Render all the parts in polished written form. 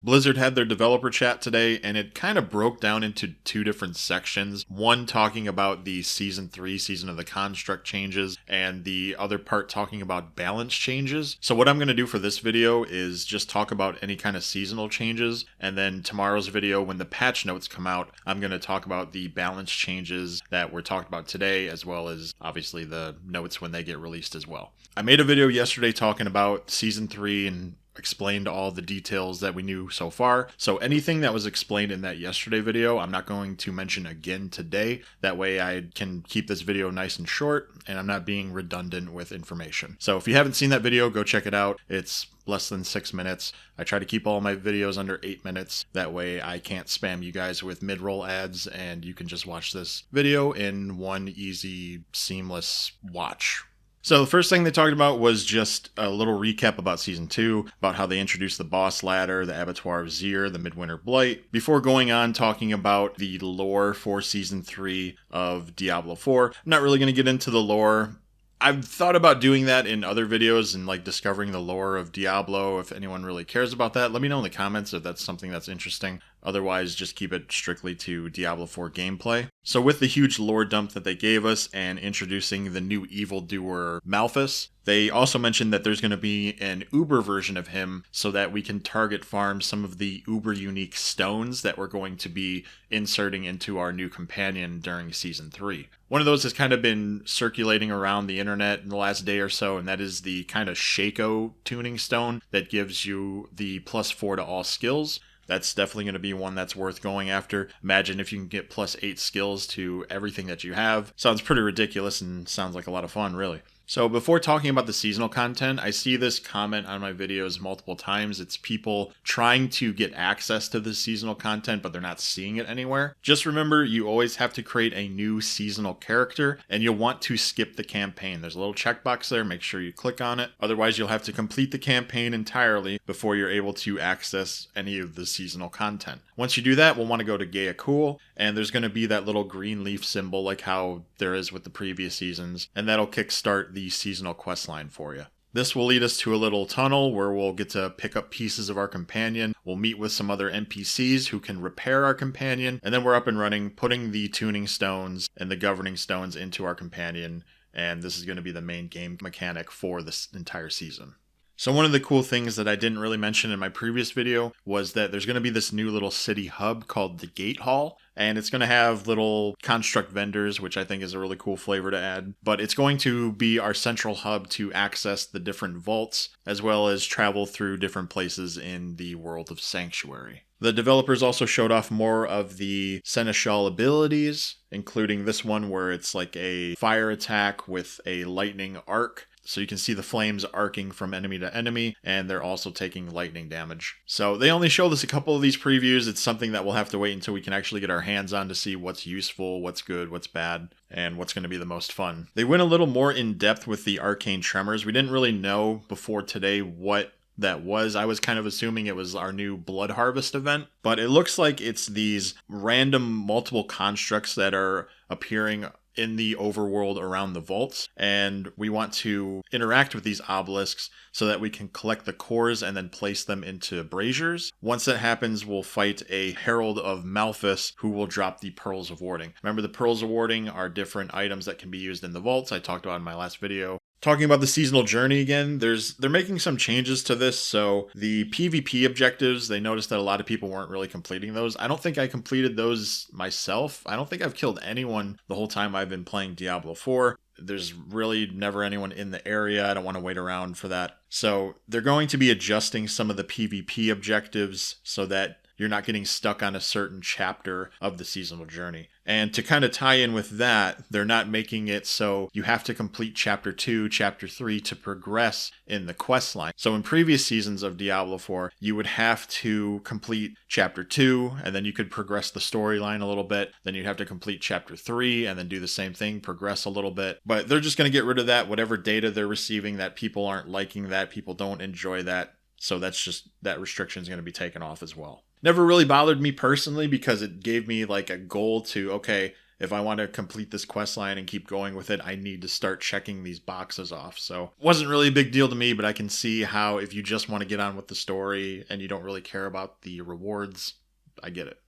Blizzard had their developer chat today, and it kind of broke down into two different sections. One talking about the Season 3, Season of the Construct changes, and the other part talking about balance changes. So what I'm going to do for this video is just talk about any kind of seasonal changes, and then tomorrow's video, when the patch notes come out, I'm going to talk about the balance changes that were talked about today, as well as obviously the notes when they get released as well. I made a video yesterday talking about Season 3 and explained all the details that we knew so far. So anything that was explained in that yesterday video, I'm not going to mention again today. That way I can keep this video nice and short and I'm not being redundant with information. So if you haven't seen that video, go check it out. It's less than 6 minutes. I try to keep all my videos under 8 minutes. That way I can't spam you guys with mid-roll ads and you can just watch this video in one easy, seamless watch. So the first thing they talked about was just a little recap about Season 2, about how they introduced the boss ladder, the Abattoir of Zir, the Midwinter Blight, before going on talking about the lore for Season 3 of Diablo 4. I'm not really going to get into the lore. I've thought about doing that in other videos and like discovering the lore of Diablo. If anyone really cares about that, let me know in the comments if that's something that's interesting. Otherwise, just keep it strictly to Diablo 4 gameplay. So with the huge lore dump that they gave us and introducing the new evildoer Malphas, they also mentioned that there's going to be an Uber version of him so that we can target farm some of the Uber unique stones that we're going to be inserting into our new companion during Season 3. One of those has kind of been circulating around the internet in the last day or so, and that is the kind of Shaco tuning stone that gives you the +4 to all skills. That's definitely going to be one that's worth going after. Imagine if you can get +8 skills to everything that you have. Sounds pretty ridiculous and sounds like a lot of fun, really. So before talking about the seasonal content, I see this comment on my videos multiple times. It's people trying to get access to the seasonal content, but they're not seeing it anywhere. Just remember, you always have to create a new seasonal character, and you'll want to skip the campaign. There's a little checkbox there. Make sure you click on it. Otherwise, you'll have to complete the campaign entirely before you're able to access any of the seasonal content. Once you do that, we'll want to go to Gaia Cool, and there's going to be that little green leaf symbol like how there is with the previous seasons, and that'll kickstart the seasonal quest line for you. This will lead us to a little tunnel where we'll get to pick up pieces of our companion. We'll meet with some other NPCs who can repair our companion, and then we're up and running, putting the tuning stones and the governing stones into our companion, and this is going to be the main game mechanic for this entire season. So one of the cool things that I didn't really mention in my previous video was that there's going to be this new little city hub called the Gate Hall, and it's going to have little construct vendors, which I think is a really cool flavor to add. But it's going to be our central hub to access the different vaults, as well as travel through different places in the world of Sanctuary. The developers also showed off more of the Seneschal abilities, including this one where it's like a fire attack with a lightning arc. So you can see the flames arcing from enemy to enemy, and they're also taking lightning damage. So they only showed us a couple of these previews. It's something that we'll have to wait until we can actually get our hands on to see what's useful, what's good, what's bad, and what's going to be the most fun. They went a little more in depth with the arcane tremors. We didn't really know before today what that was. I was kind of assuming it was our new Blood Harvest event, but it looks like it's these random multiple constructs that are appearing in the overworld around the vaults, and we want to interact with these obelisks so that we can collect the cores and then place them into braziers. Once that happens, we'll fight a Herald of Malphas who will drop the Pearls of Warding. Remember, the Pearls of Warding are different items that can be used in the vaults I talked about in my last video. Talking about the seasonal journey again, they're making some changes to this. So the PvP objectives, they noticed that a lot of people weren't really completing those. I don't think I completed those myself. I don't think I've killed anyone the whole time I've been playing Diablo 4. There's really never anyone in the area. I don't want to wait around for that. So they're going to be adjusting some of the PvP objectives so that you're not getting stuck on a certain chapter of the seasonal journey. And to kind of tie in with that, they're not making it so you have to complete Chapter 2, Chapter 3 to progress in the quest line. So in previous seasons of Diablo 4, you would have to complete Chapter 2, and then you could progress the storyline a little bit. Then you'd have to complete Chapter 3, and then do the same thing, progress a little bit. But they're just going to get rid of that, whatever data they're receiving, that people aren't liking that, people don't enjoy that. So that's just, that restriction is going to be taken off as well. Never really bothered me personally because it gave me like a goal to, okay, if I want to complete this quest line and keep going with it, I need to start checking these boxes off. So it wasn't really a big deal to me, but I can see how if you just want to get on with the story and you don't really care about the rewards, I get it.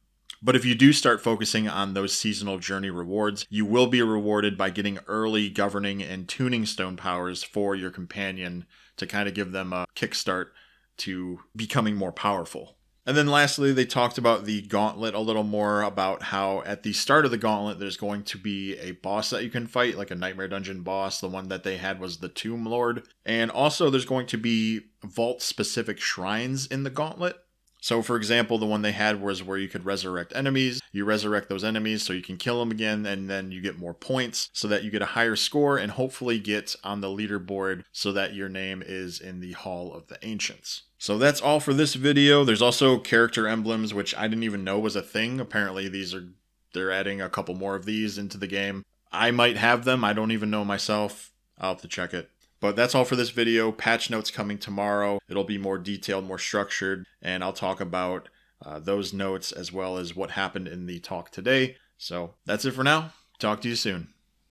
But if you do start focusing on those seasonal journey rewards, you will be rewarded by getting early governing and tuning stone powers for your companion to kind of give them a kickstart to becoming more powerful. And then lastly, they talked about the gauntlet a little more, about how at the start of the gauntlet, there's going to be a boss that you can fight, like a Nightmare Dungeon boss. The one that they had was the Tomb Lord. And also there's going to be vault-specific shrines in the gauntlet. So for example, the one they had was where you could resurrect enemies. You resurrect those enemies so you can kill them again, and then you get more points so that you get a higher score and hopefully get on the leaderboard so that your name is in the Hall of the Ancients. So that's all for this video. There's also character emblems, which I didn't even know was a thing. Apparently they're adding a couple more of these into the game. I might have them. I don't even know myself. I'll have to check it. But that's all for this video. Patch notes coming tomorrow. It'll be more detailed, more structured, and I'll talk about those notes as well as what happened in the talk today. So that's it for now. Talk to you soon.